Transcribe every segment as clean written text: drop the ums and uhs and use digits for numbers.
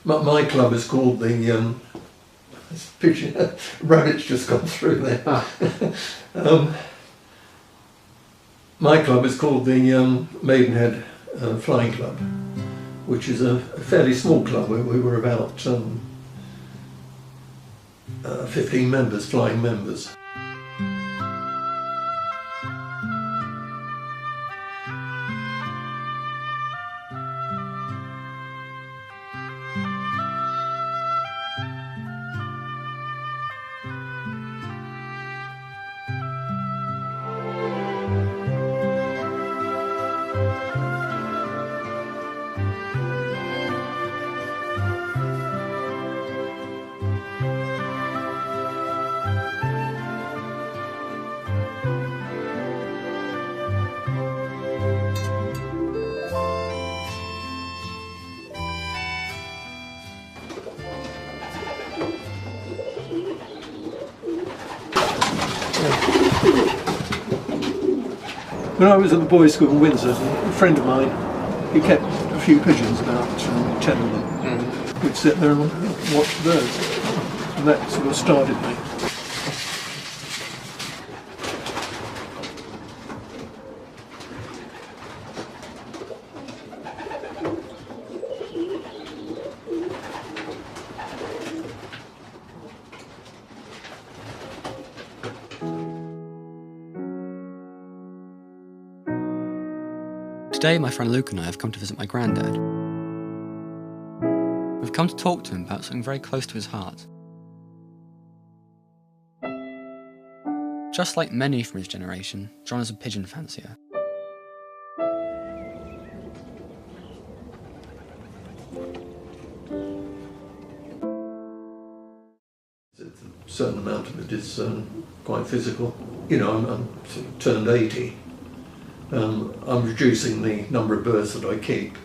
My club is called the pigeon. Rabbit's just gone through there. My club is called the Maidenhead Flying Club, which is a fairly small club. We were about 15 members, flying members. When I was at the boys' school in Windsor, a friend of mine, he kept a few pigeons, about 10 of them. We'd sit there and watch the birds, and that sort of started me. Today, my friend Luke and I have come to visit my granddad. We've come to talk to him about something very close to his heart. Just like many from his generation, John is a pigeon fancier. A certain amount of it is quite physical. You know, I'm sort of turned 80. I'm reducing the number of birds that I keep.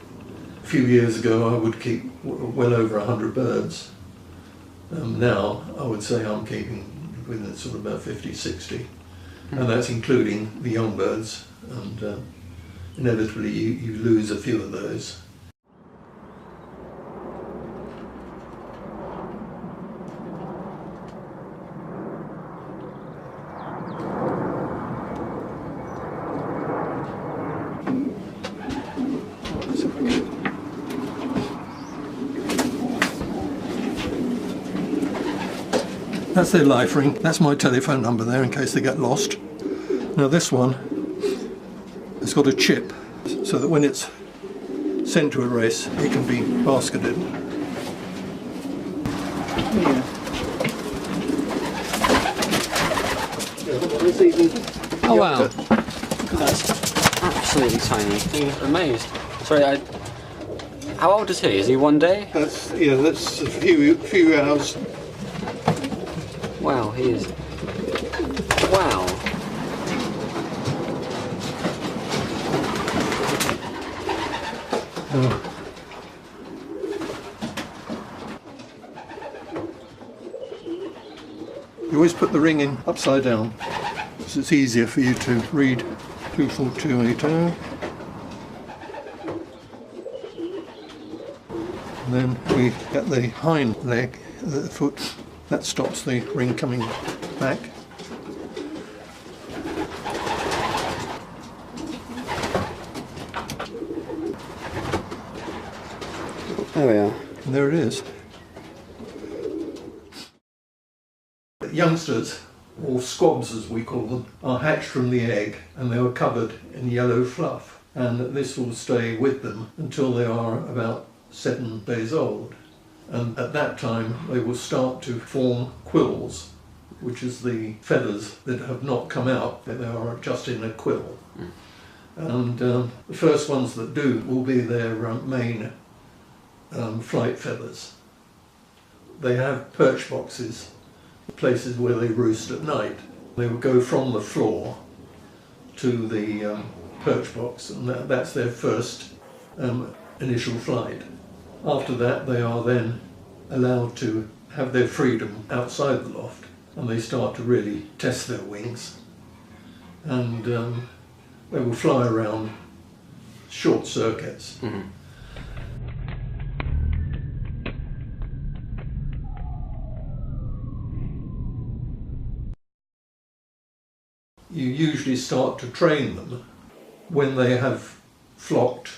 A few years ago I would keep well over 100 birds. Now I would say I'm keeping within sort of about 50, 60. And that's including the young birds, and inevitably you lose a few of those. That's their life ring. That's my telephone number there in case they get lost. Now this one has got a chip so that when it's sent to a race it can be basketed. Yeah. Oh wow, that's absolutely tiny. I'm amazed. Sorry, how old is he? Is he 1 day? That's a few hours. Wow, he is. Wow. You always put the ring in upside down, so it's easier for you to read 24280. And then we get the hind leg, the foot. That stops the ring coming back. There we are. And there it is. Youngsters, or squabs as we call them, are hatched from the egg and they are covered in yellow fluff. And this will stay with them until they are about 7 days old. And at that time they will start to form quills, which is the feathers that have not come out, they are just in a quill. And the first ones that do will be their main flight feathers. They have perch boxes, places where they roost at night. They will go from the floor to the perch box, and that's their first initial flight. After that they are then allowed to have their freedom outside the loft, and they start to really test their wings, and they will fly around short circuits. you usually start to train them when they have flocked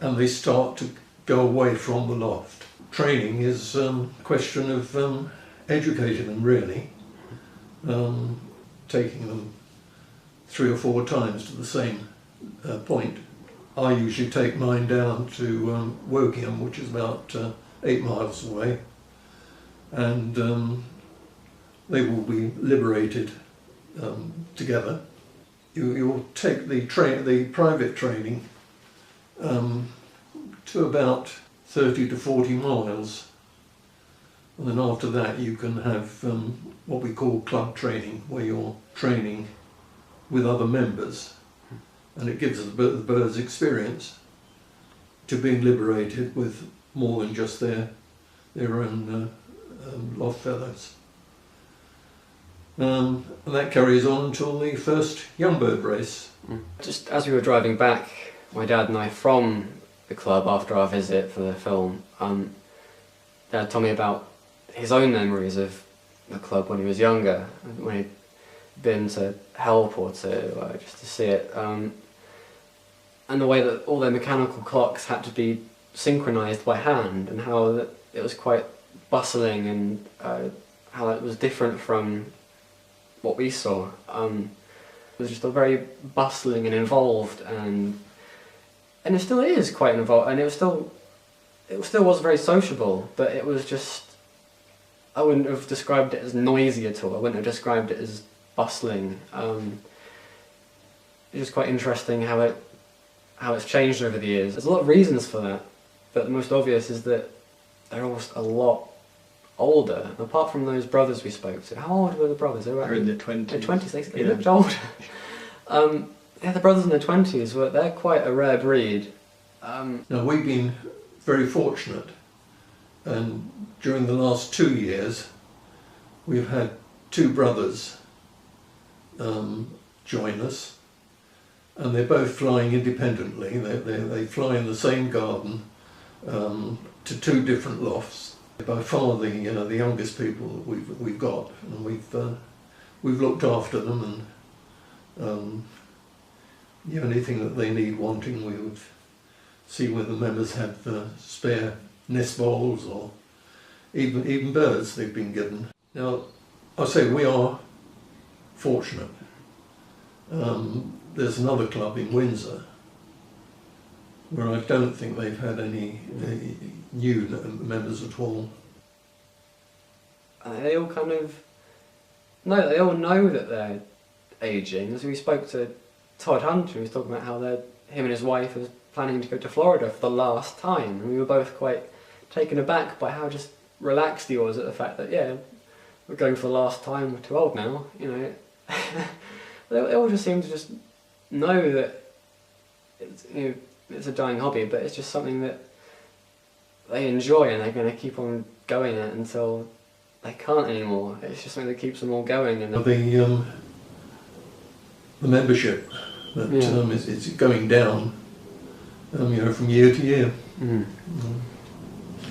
and they start to go away from the loft. Training is a question of educating them, really, taking them 3 or 4 times to the same point. I usually take mine down to Wokingham, which is about 8 miles away, and they will be liberated together. You'll take the private training to about 30 to 40 miles, and then after that you can have what we call club training, where you're training with other members, and it gives the birds experience to being liberated with more than just their own loft fellows. And that carries on until the first young bird race. Just as we were driving back, my dad and I, from the club after our visit for the film, Dad told me about his own memories of the club when he was younger, when he'd been to help or to just to see it, and the way that all their mechanical clocks had to be synchronised by hand, and how that it was quite bustling, and how it was different from what we saw. It was just a very bustling and involved, and it still is quite involved, and it still was very sociable, but it was just, I wouldn't have described it as noisy at all. I wouldn't have described it as bustling. It's just quite interesting how it's changed over the years. There's a lot of reasons for that, but the most obvious is that they're almost a lot older. Apart from those brothers we spoke to, how old were the brothers? They were in their 20s. Their 20s, they looked older. Yeah, the brothers in their 20s, they're quite a rare breed. Now, we've been very fortunate, and during the last 2 years we've had 2 brothers join us, and they're both flying independently. They fly in the same garden to 2 different lofts. By far the youngest people that we've got, and we've looked after them, and anything that they need wanting, we would see whether members have spare nest bowls or even birds they've been given. Now, I say we are fortunate. There's another club in Windsor where I don't think they've had any new members at all. They all they all know that they're ageing. As we spoke to Todd Hunter, he was talking about how him and his wife was planning to go to Florida for the last time, and we were both quite taken aback by how just relaxed he was at the fact that, yeah, we're going for the last time, we're too old now, They all just seem to just know that it's a dying hobby, but it's just something that they enjoy, and they're going to keep on going at until they can't anymore. It's just something that keeps them all going. And the membership that is going down, from year to year, and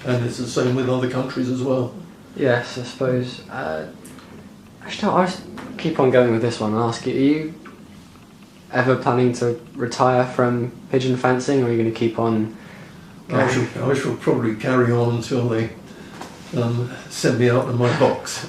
it's the same with other countries as well. Yes, I suppose. Actually, I'll just keep on going with this one. I'll ask you: are you ever planning to retire from pigeon fancing, or are you going to keep on going? I shall probably carry on until they send me out of my box.